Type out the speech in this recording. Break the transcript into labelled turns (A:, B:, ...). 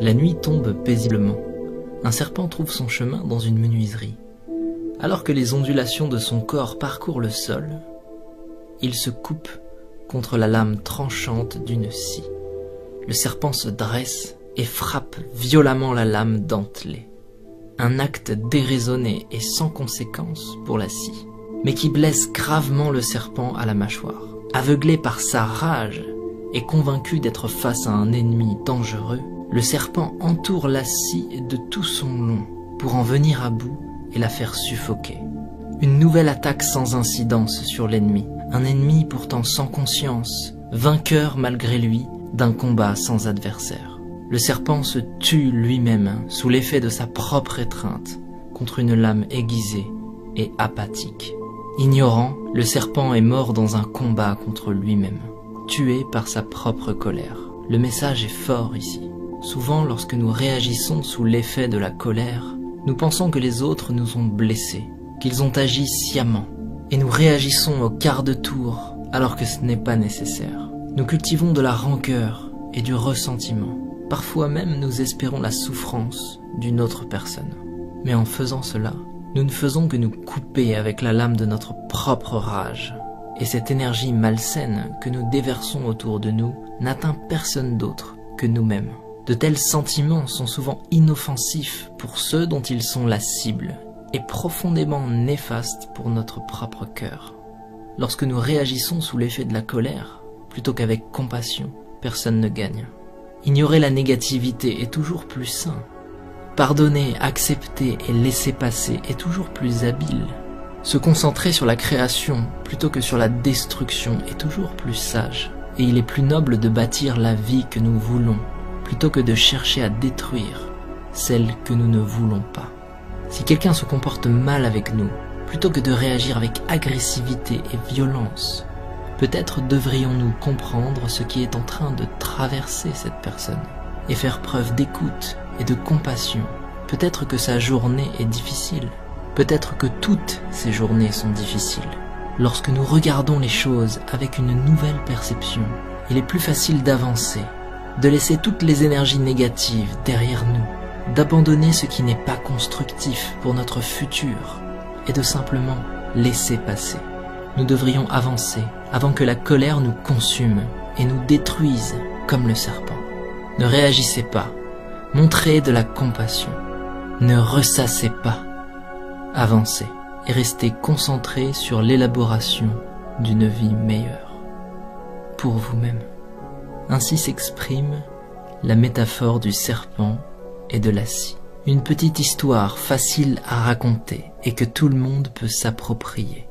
A: La nuit tombe paisiblement. Un serpent trouve son chemin dans une menuiserie. Alors que les ondulations de son corps parcourent le sol, il se coupe contre la lame tranchante d'une scie. Le serpent se dresse et frappe violemment la lame dentelée. Un acte déraisonné et sans conséquence pour la scie, mais qui blesse gravement le serpent à la mâchoire. Aveuglé par sa rage et convaincu d'être face à un ennemi dangereux, le serpent entoure la scie de tout son long pour en venir à bout et la faire suffoquer. Une nouvelle attaque sans incidence sur l'ennemi, un ennemi pourtant sans conscience, vainqueur malgré lui d'un combat sans adversaire. Le serpent se tue lui-même sous l'effet de sa propre étreinte contre une lame aiguisée et apathique. Ignorant, le serpent est mort dans un combat contre lui-même, tué par sa propre colère. Le message est fort ici. Souvent, lorsque nous réagissons sous l'effet de la colère, nous pensons que les autres nous ont blessés, qu'ils ont agi sciemment, et nous réagissons au quart de tour alors que ce n'est pas nécessaire. Nous cultivons de la rancœur et du ressentiment. Parfois même nous espérons la souffrance d'une autre personne. Mais en faisant cela, nous ne faisons que nous couper avec la lame de notre propre rage. Et cette énergie malsaine que nous déversons autour de nous n'atteint personne d'autre que nous-mêmes. De tels sentiments sont souvent inoffensifs pour ceux dont ils sont la cible et profondément néfastes pour notre propre cœur. Lorsque nous réagissons sous l'effet de la colère, plutôt qu'avec compassion, personne ne gagne. Ignorer la négativité est toujours plus sain. Pardonner, accepter et laisser passer est toujours plus habile. Se concentrer sur la création plutôt que sur la destruction est toujours plus sage. Et il est plus noble de bâtir la vie que nous voulons, plutôt que de chercher à détruire celle que nous ne voulons pas. Si quelqu'un se comporte mal avec nous, plutôt que de réagir avec agressivité et violence, peut-être devrions-nous comprendre ce qui est en train de traverser cette personne et faire preuve d'écoute et de compassion. Peut-être que sa journée est difficile. Peut-être que toutes ces journées sont difficiles. Lorsque nous regardons les choses avec une nouvelle perception, il est plus facile d'avancer, de laisser toutes les énergies négatives derrière nous, d'abandonner ce qui n'est pas constructif pour notre futur et de simplement laisser passer. Nous devrions avancer avant que la colère nous consume et nous détruise comme le serpent. Ne réagissez pas, montrez de la compassion, ne ressassez pas, avancez et restez concentrés sur l'élaboration d'une vie meilleure, pour vous-même. Ainsi s'exprime la métaphore du serpent et de la scie. Une petite histoire facile à raconter et que tout le monde peut s'approprier.